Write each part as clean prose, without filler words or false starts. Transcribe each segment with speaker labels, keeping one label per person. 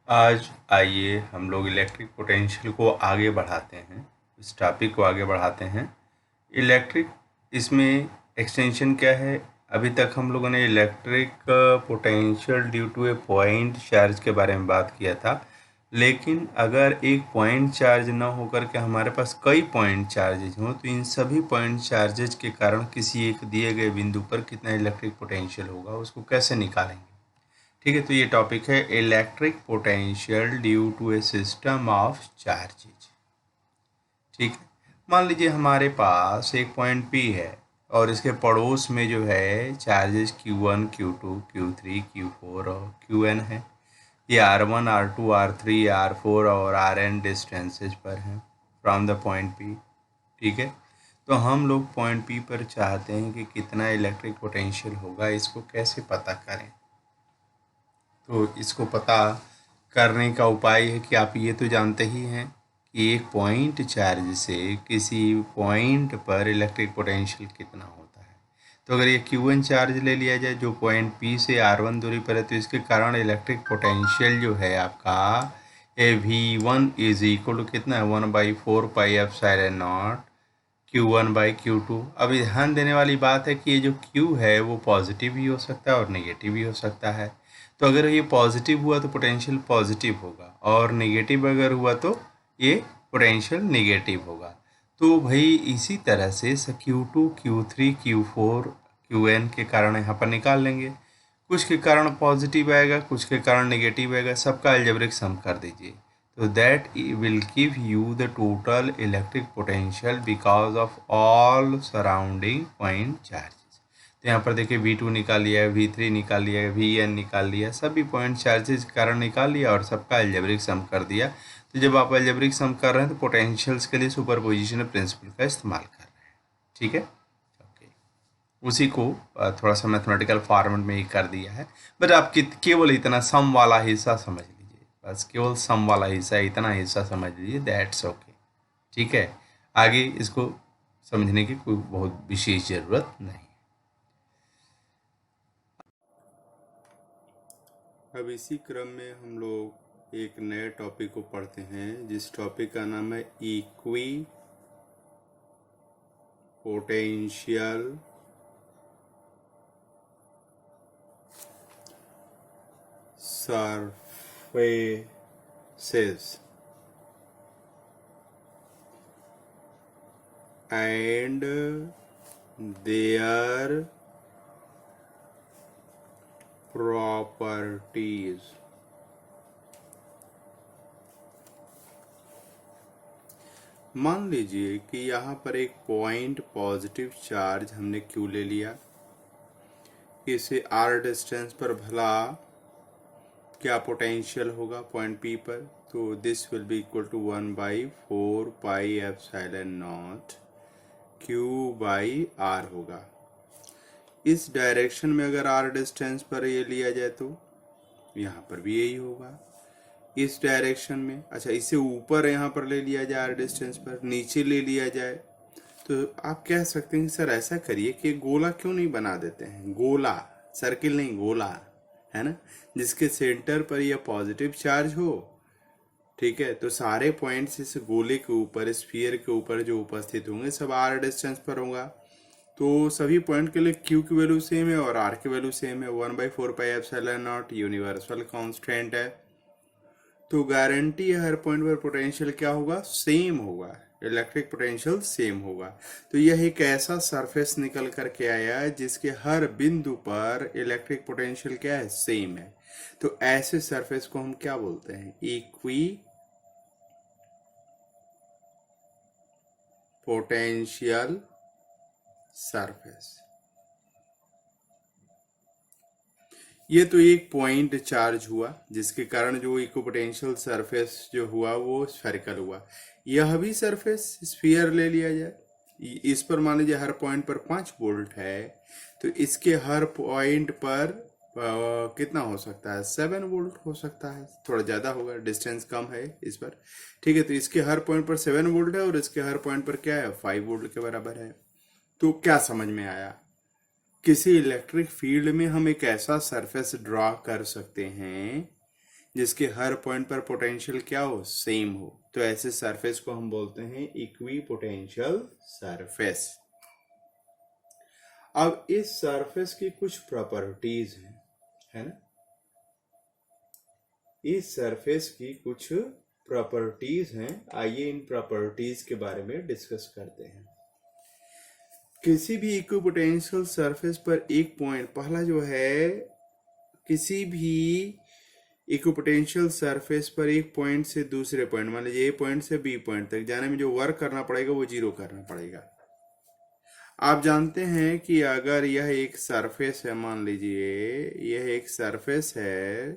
Speaker 1: आज आइए हम लोग इलेक्ट्रिक पोटेंशियल को आगे बढ़ाते हैं, इस टॉपिक को आगे बढ़ाते हैं। इलेक्ट्रिक इसमें एक्सटेंशन क्या है? अभी तक हम लोगों ने electric potential due to a point charge के बारे में बात किया था, लेकिन अगर एक पॉइंट चार्ज ना होकर के हमारे पास कई पॉइंट चार्जेज हों तो इन सभी पॉइंट चार्जेज के कारण किसी एक दिए गए बिंदु पर कितना इलेक्ट्रिक पोटेंशियल होगा, उसको कैसे निकालेंगे। ठीक है, तो ये टॉपिक है electric potential due to a system of charges. ठीक है, मान लीजिए हमारे पास एक पॉइंट P है और इसके पड़ोस में जो है charges Q1, Q2, Q3, Q4 और Qn है। ये R1, R2, R3, R4 और Rn डिस्टेंसेज पर हैं फ्रॉम द पॉइंट P। ठीक है, तो हम लोग पॉइंट P पर चाहते हैं कि कितना इलेक्ट्रिक पोटेंशियल होगा, इसको कैसे पता करें। तो इसको पता करने का उपाय है कि आप ये तो जानते ही हैं कि एक पॉइंट चार्ज से किसी पॉइंट पर इलेक्ट्रिक पोटेंशियल कितना होता है। तो अगर ये Q1 चार्ज ले लिया जाए जो पॉइंट P से R1 दूरी पर है, तो इसके कारण इलेक्ट्रिक पोटेंशियल जो है आपका ए V1 इज इक्वल टू कितना है, 1/4 पाई एप्सिलॉन नॉट Q1/Q2। अब ध्यान देने वाली बात है कि ये जो Q है वो पॉजिटिव भी हो सकता है और नेगेटिव भी हो सकता है। तो अगर ये पॉजिटिव हुआ तो पोटेंशियल पॉजिटिव होगा और नेगेटिव अगर हुआ तो ये पोटेंशियल नेगेटिव होगा। तो भाई इसी तरह से Q2, Q3, Q4, Qn के कारण यहाँ पर निकाल लेंगे। कुछ के कारण पॉजिटिव आएगा, कुछ के कारण नेगेटिव आएगा, सबका अलजेब्रिक सम कर दीजिए। तो that will give you the total electric potential because of all surrounding point charges। तो यहाँ पर देखिए V2 निकाल लिया है, V3 निकाल लिया है, Vn निकाल लिया, सभी पॉइंट चार्जेस के कारण निकाल लिया और सबका अलजेब्रिक सम कर दिया। तो जब आप अलजेब्रिक सम कर रहे हैं तो पोटेंशियल्स के लिए सुपरपोजिशन प्रिंसिपल का इस्तेमाल कर रहे हैं। ठीक है, उसी को थोड़ा सा मैथमेटिकल फॉर्मेट में ही कर दिया है, बट आप केवल इतना सम वाला हिस्सा समझ लीजिए, बस केवल सम वाला हिस्सा, इतना हिस्सा समझ लीजिए, दैट्स ओके। ठीक है, आगे इसको समझने की कोई बहुत विशेष ज़रूरत नहीं। अब इसी क्रम में हम लोग एक नए टॉपिक को पढ़ते हैं जिस टॉपिक का नाम है equi potential surfaces and their properties। मान लीजिए कि यहाँ पर एक पॉइंट पॉजिटिव चार्ज हमने Q ले लिया, इसे R डिस्टेंस पर भला क्या पोटेंशियल होगा पॉइंट P पर, तो this will be equal to 1/4 pi epsilon naught Q/R होगा। इस डायरेक्शन में अगर R डिस्टेंस पर ये लिया जाए तो यहाँ पर भी यही होगा। इस डायरेक्शन में, अच्छा इसे ऊपर यहाँ पर ले लिया जाए R डिस्टेंस पर, नीचे ले लिया जाए तो आप कह सकते हैं सर ऐसा करिए कि गोला क्यों नहीं बना देते हैं, गोला, सर्किल नहीं, गोला, है ना, जिसके सेंटर पर यह पॉजिटिव चार्ज हो। ठीक है, तो सारे पॉइंट्स इस गोले के ऊपर, स्फीयर के ऊपर जो उपस्थित होंगे सब R डिस्टेंस पर होगा। तो सभी पॉइंट के लिए Q की वैल्यू सेम है और R की वैल्यू सेम है। 1/4 pi epsilon not universal constant है, तो गारंटी है हर पॉइंट पर पोटेंशियल क्या होगा, सेम होगा, इलेक्ट्रिक पोटेंशियल सेम होगा। तो यह एक ऐसा सरफेस निकल करके आया है जिसके हर बिंदु पर इलेक्ट्रिक पोटेंशियल क्या है, सेम है। तो ऐसे सरफेस को हम क्या बोलते हैं, इक्वी पोटेंशियल सरफेस। ये तो एक पॉइंट चार्ज हुआ जिसके कारण जो इक्विपोटेंशियल सरफेस जो हुआ वो स्फेरिकल हुआ। यह भी सरफेस स्फीयर ले लिया जाए, इस पर मान लीजिए हर पॉइंट पर 5 वोल्ट है, तो इसके हर पॉइंट पर कितना हो सकता है, 7 वोल्ट हो सकता है, थोड़ा ज़्यादा होगा, डिस्टेंस कम है इस पर। ठीक है, तो इसके हर पॉइंट पर 7 वोल्ट है और इसके हर पॉइंट पर क्या है, 5 वोल्ट के बराबर है। तो क्या समझ में आया, किसी इलेक्ट्रिक फील्ड में हम एक ऐसा सरफेस ड्रॉ कर सकते हैं जिसके हर पॉइंट पर पोटेंशियल क्या हो, सेम हो, तो ऐसे सरफेस को हम बोलते हैं इक्वी पोटेंशियल सरफेस। अब इस सरफेस की कुछ प्रॉपर्टीज हैं, है ना, इस सरफेस की कुछ प्रॉपर्टीज हैं। आइए इन प्रॉपर्टीज के बारे में डिस्कस करते हैं। किसी भी इक्विपोटेंशियल सरफेस पर एक पॉइंट, पहला जो है, किसी भी इक्विपोटेंशियल सरफेस पर एक पॉइंट से दूसरे पॉइंट, मान लीजिए ए पॉइंट से बी पॉइंट तक जाने में जो वर्क करना पड़ेगा वो जीरो करना पड़ेगा। आप जानते हैं कि अगर यह एक सरफेस है, मान लीजिए यह एक सरफेस है,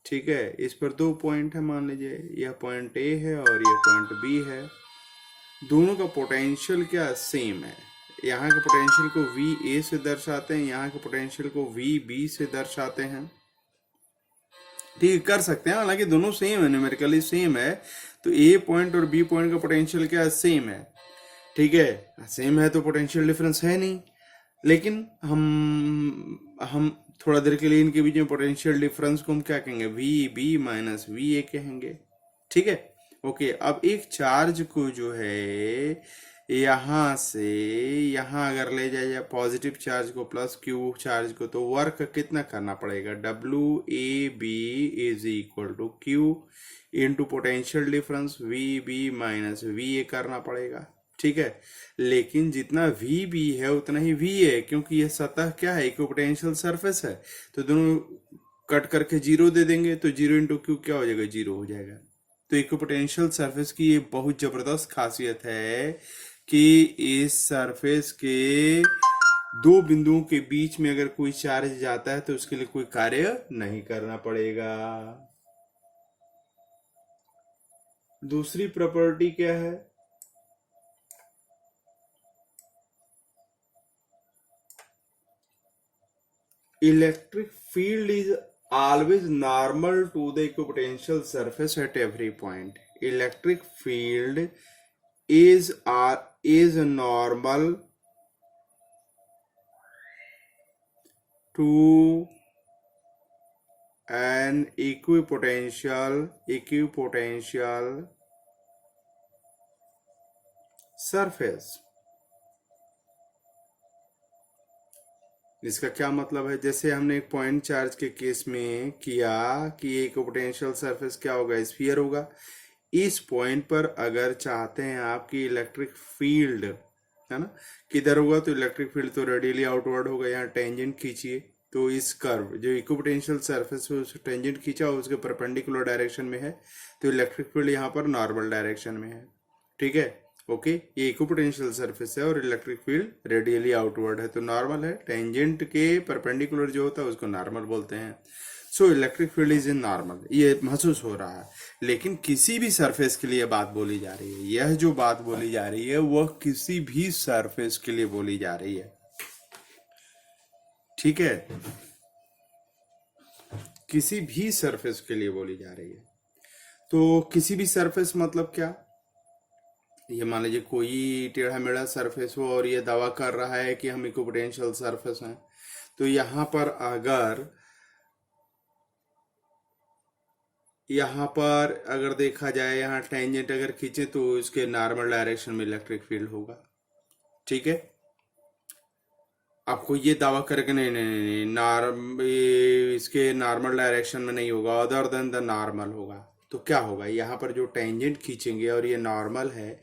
Speaker 1: ठीक है, इस पर दो पॉइंट है, मान लीजिए यह पॉइंट ए है और यह पॉइंट बी है, दोनों का पोटेंशियल क्या सेम है। यहाँ के पोटेंशियल को वी ए से दर्शाते हैं, यहाँ के पोटेंशियल को वी बी से दर्शाते हैं। ठीक, कर सकते हैं, हालांकि दोनों सेम है, न्यूमेरिकली सेम है, तो ए पॉइंट और बी पॉइंट का पोटेंशियल क्या है, सेम है। ठीक है, सेम है तो पोटेंशियल डिफरेंस है नहीं, लेकिन हम थोड़ा देर के लिए इनके बीच में पोटेंशियल डिफरेंस को हम क्या कहेंगे, V B minus V A कहेंगे। ठीक है, ओके। अब एक चार्ज को जो है यहाँ से यहाँ अगर ले जाए पॉजिटिव चार्ज को प्लस क्यू चार्ज को, तो वर्क कितना करना पड़ेगा, W A B is equal to Q into potential difference V B minus V A करना पड़ेगा। ठीक है, लेकिन जितना वी बी है उतना ही वी है, क्योंकि यह सतह क्या है, इक्विपोटेंशियल सरफेस है, तो दोनों कट करके जीरो दे देंगे, तो जीरो इंटू क्यू क्या हो जाएगा, जीरो हो जाएगा। तो इक्विपोटेंशियल सरफेस की ये बहुत जबरदस्त खासियत है कि इस सरफेस के दो बिंदुओं के बीच में अगर कोई चार्ज जाता है तो उसके लिए कोई कार्य नहीं करना पड़ेगा। दूसरी प्रॉपर्टी क्या है, electric field is always normal to the equipotential surface at every point. Electric field is normal to an equipotential surface. इसका क्या मतलब है, जैसे हमने एक पॉइंट चार्ज के केस में किया कि एक पोटेंशियल सरफेस क्या होगा, स्फीयर होगा। इस पॉइंट पर अगर चाहते हैं आपकी इलेक्ट्रिक फील्ड, है ना, किधर होगा, तो इलेक्ट्रिक फील्ड तो रेडियली आउटवर्ड होगा। यहाँ टेंजेंट खींचिए, तो इस कर्व जो इक्विपोटेंशियल सरफेस है उस टेंजेंट खींचा और उसके परपेंडिकुलर डायरेक्शन में है, तो इलेक्ट्रिक फील्ड यहाँ पर नॉर्मल डायरेक्शन में है। ठीक है, ओके, ये इक्विपोटेंशियल सरफेस है और इलेक्ट्रिक फील्ड रेडियली आउटवर्ड है, तो नॉर्मल है। टेंजेंट के परपेंडिकुलर जो होता है उसको नॉर्मल बोलते हैं। So electric field is in normal, ये महसूस हो रहा है। लेकिन किसी भी सरफेस के लिए बात बोली जा रही है, यह जो बात बोली जा रही है वह किसी भी सरफेस के लिए बोली जा रही है। ठीक है, किसी भी सरफेस के लिए बोली जा रही है। तो किसी भी सरफेस मतलब क्या, ये मान लीजिए कोई टेढ़ा मेढ़ा सरफेस हो और ये दावा कर रहा है कि हम इक्विपोटेंशियल सरफेस हैं, तो यहाँ पर अगर देखा जाए, यहाँ टेंजेंट अगर खींचे तो इसके नॉर्मल डायरेक्शन में इलेक्ट्रिक फील्ड होगा। ठीक है, आपको ये दावा करके नहीं, इसके नॉर्मल डायरेक्शन में नहीं होगा, अदर देन द नॉर्मल होगा, तो क्या होगा, यहाँ पर जो टेंजेंट खींचेंगे और ये नॉर्मल है,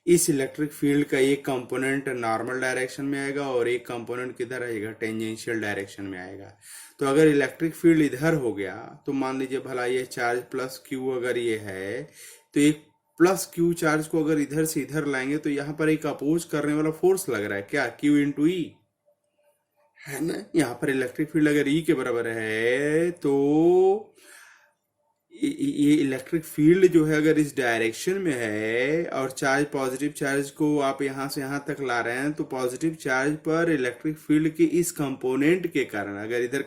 Speaker 1: इस इलेक्ट्रिक फील्ड का एक कंपोनेंट नॉर्मल डायरेक्शन में आएगा और एक कंपोनेंट किधर आएगा, टेंजेंशियल डायरेक्शन में आएगा। तो अगर इलेक्ट्रिक फील्ड इधर हो गया, तो मान लीजिए भला ये चार्ज प्लस क्यू अगर ये है, तो एक प्लस क्यू चार्ज को अगर इधर से इधर लाएंगे तो यहाँ पर एक अपोज करने वाला फोर्स लग रहा है, क्या, क्यू इंटू ई, है ना। यहाँ पर इलेक्ट्रिक फील्ड अगर ई के बराबर है तो ये इलेक्ट्रिक फील्ड जो है अगर इस डायरेक्शन में है और चार्ज, पॉजिटिव चार्ज को आप यहाँ से यहाँ तक ला रहे हैं, तो पॉजिटिव चार्ज पर इलेक्ट्रिक फील्ड के इस कंपोनेंट के कारण अगर इधर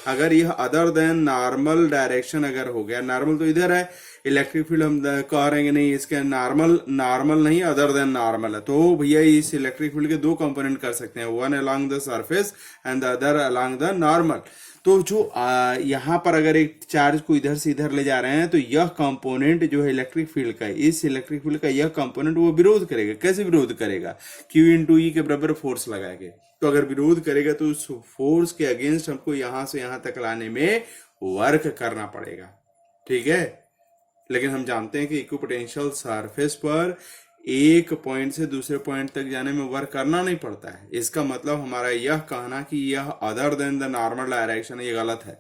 Speaker 1: अगर यह अदर देन नॉर्मल डायरेक्शन अगर हो गया, नॉर्मल तो इधर है, इलेक्ट्रिक फील्ड हम कह रहे हैं नहीं, इसके नॉर्मल नहीं, अदर देन नॉर्मल है, तो भैया इस इलेक्ट्रिक फील्ड के दो कंपोनेंट कर सकते हैं, one along the surface and the other along the normal. तो जो यहाँ पर अगर एक चार्ज को इधर से इधर ले जा रहे हैं तो यह कंपोनेंट जो है इलेक्ट्रिक फील्ड का, इस इलेक्ट्रिक फील्ड का यह कंपोनेंट वो विरोध करेगा। कैसे विरोध करेगा? Q इंटू ई के बराबर फोर्स लगा के। तो अगर विरोध करेगा तो उस फोर्स के अगेंस्ट हमको यहां से यहां तक लाने में वर्क करना पड़ेगा, ठीक है। लेकिन हम जानते हैं कि इक्विपोटेंशियल सरफेस पर एक पॉइंट से दूसरे पॉइंट तक जाने में वर्क करना नहीं पड़ता है। इसका मतलब हमारा यह कहना कि यह other than the normal direction, ये गलत है।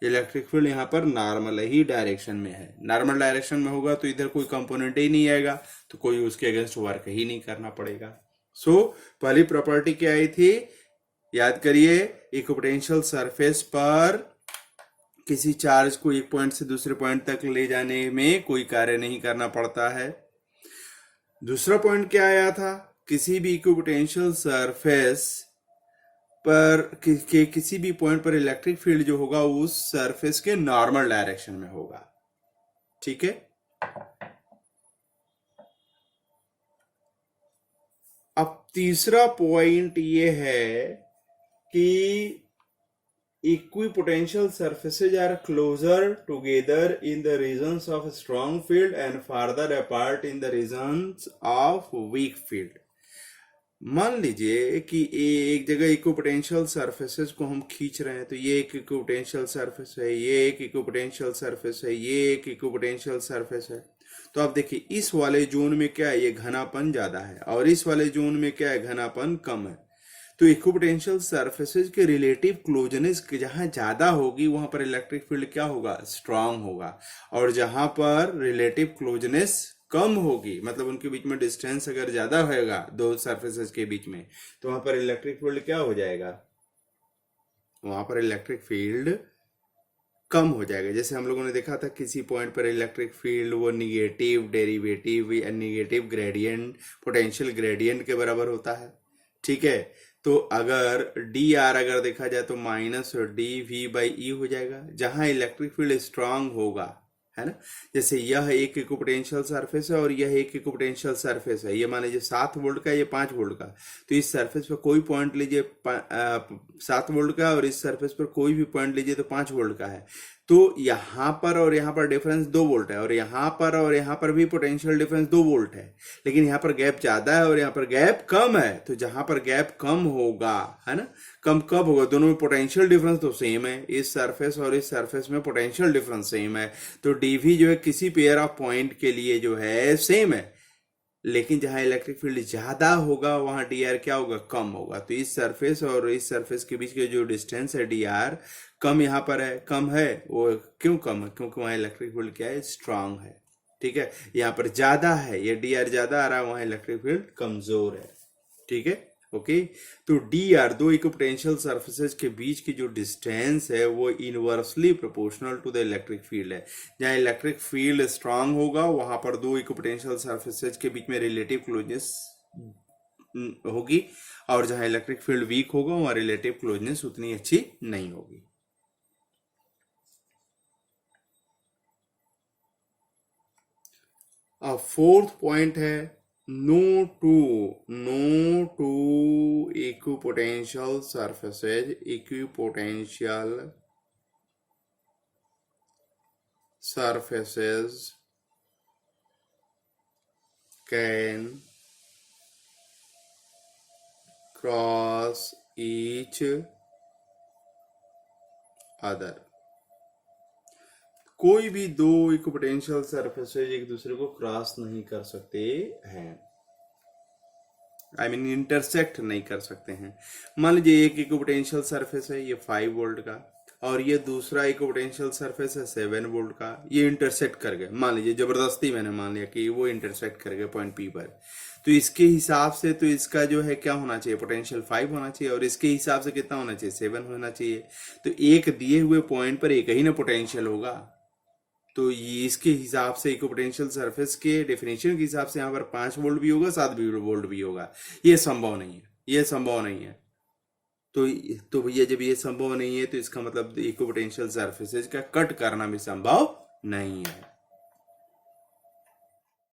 Speaker 1: इलेक्ट्रिक फील्ड यहाँ पर नॉर्मल ही डायरेक्शन में है। नॉर्मल डायरेक्शन में होगा तो इधर कोई कंपोनेंट ही नहीं आएगा, तो कोई उसके अगेंस्ट वर्क ही नहीं करना पड़ेगा। सो पहली प्रॉपर्टी क्या आई थी, याद करिए, इक्विपोटेंशियल सरफेस पर किसी चार्ज को एक पॉइंट से दूसरे पॉइंट तक ले जाने में कोई कार्य नहीं करना पड़ता है। दूसरा पॉइंट क्या आया था, किसी भी इक्विपोटेंशियल सरफेस पर किसी भी पॉइंट पर इलेक्ट्रिक फील्ड जो होगा उस सरफेस के नॉर्मल डायरेक्शन में होगा, ठीक है। अब तीसरा पॉइंट ये है कि equipotential surfaces are closer together in the regions of strong field and farther apart in the regions of weak field। मान लीजिए कि एक जगह इक्विपोटेंशियल सरफेसेस को हम खींच रहे हैं, तो ये एक इक्विपोटेंशियल सरफेस है, ये एक इक्विपोटेंशियल सरफेस है, ये एक इक्विपोटेंशियल सरफेस है। तो आप देखिए इस वाले जोन में क्या है, ये घनापन ज्यादा है, और इस वाले जोन में क्या है, घनापन कम है। तो इक्विपोटेंशियल सरफेसेस के रिलेटिव क्लोजनेस जहां ज्यादा होगी वहां पर इलेक्ट्रिक फील्ड क्या होगा, स्ट्रांग होगा। और जहां पर रिलेटिव क्लोजनेस कम होगी, मतलब उनके बीच में डिस्टेंस अगर ज्यादा होगा दो सरफेसेस के बीच में, तो वहां पर इलेक्ट्रिक फील्ड क्या हो जाएगा, वहां पर इलेक्ट्रिक फील्ड कम हो जाएगा। जैसे हम लोगों ने देखा था किसी पॉइंट पर इलेक्ट्रिक फील्ड वो निगेटिव डेरिवेटिव या निगेटिव ग्रेडियंट, पोटेंशियल ग्रेडियंट के बराबर होता है, ठीक है। तो अगर डी आर अगर देखा जाए तो minus D we by E हो जाएगा, जहां इलेक्ट्रिक फील्ड स्ट्रांग होगा, है ना। जैसे यह एक इक्विपोटेंशियल सरफेस है और यह एक इक्विपोटेंशियल सरफेस है, ये मान लीजिए 7 वोल्ट का, ये 5 वोल्ट का। तो इस सरफेस पर कोई पॉइंट लीजिए 7 वोल्ट का, और इस सरफेस पर कोई भी पॉइंट लीजिए तो 5 वोल्ट का है। तो यहाँ पर और यहाँ पर डिफरेंस 2 वोल्ट है, और यहाँ पर और यहाँ पर भी पोटेंशियल डिफरेंस 2 वोल्ट है, लेकिन यहाँ पर गैप ज्यादा है और यहाँ पर गैप कम है। तो जहां पर गैप कम होगा, है ना, कम कब होगा, दोनों में पोटेंशियल डिफरेंस तो सेम है, इस सरफेस और इस सरफेस में पोटेंशियल डिफरेंस सेम है। तो डीवी जो है किसी पेयर ऑफ पॉइंट के लिए जो है सेम है, लेकिन जहां इलेक्ट्रिक फील्ड ज्यादा होगा वहां डी आर क्या होगा, कम होगा। तो इस सरफेस और इस सरफेस के बीच के जो डिस्टेंस है डी आर कम यहाँ पर है, कम है। वो क्यों कम है, क्योंकि वहां इलेक्ट्रिक फील्ड क्या है, स्ट्रांग है, ठीक है। यहाँ पर ज्यादा है, ये डी आर ज्यादा आ रहा है, वहां इलेक्ट्रिक फील्ड कमजोर है, ठीक है, ओके। तो डी आर, दो इक्विपोटेंशियल सरफेसेस के बीच की जो डिस्टेंस है वो inversely proportional to the electric field है। जहां इलेक्ट्रिक फील्ड स्ट्रांग होगा वहां पर दो इक्विपोटेंशियल सरफेसेस के बीच में रिलेटिव क्लोजनेस होगी, और जहां इलेक्ट्रिक फील्ड वीक होगा वहां रिलेटिव क्लोजनेस उतनी अच्छी नहीं होगी। अब फोर्थ पॉइंट है, no two equipotential surfaces can cross each other। कोई भी दो इक्विपोटेंशियल सरफेसेज एक दूसरे को क्रॉस नहीं कर सकते हैं, आई मीन इंटरसेक्ट नहीं कर सकते हैं। मान लीजिए एक इक्विपोटेंशियल सरफेस है ये 5 वोल्ट का, और ये दूसरा इक्विपोटेंशियल सरफेस है 7 वोल्ट का, ये इंटरसेक्ट कर गए। मान लीजिए जबरदस्ती मैंने मान लिया कि वो इंटरसेक्ट कर गए पॉइंट पी पर, तो इसके हिसाब से तो इसका जो है क्या होना चाहिए, पोटेंशियल 5 होना चाहिए, और इसके हिसाब से कितना होना चाहिए, 7 होना चाहिए। तो एक दिए हुए पॉइंट पर एक ही ना पोटेंशियल होगा, तो ये इसके हिसाब से इक्विपोटेंशियल सरफेस के डेफिनेशन के हिसाब से यहाँ पर 5 वोल्ट भी होगा, 7 वोल्ट भी होगा। ये संभव नहीं है, ये संभव नहीं है। तो भैया जब ये संभव नहीं है तो इसका मतलब इक्विपोटेंशियल सरफेसेज का कट करना भी संभव नहीं है।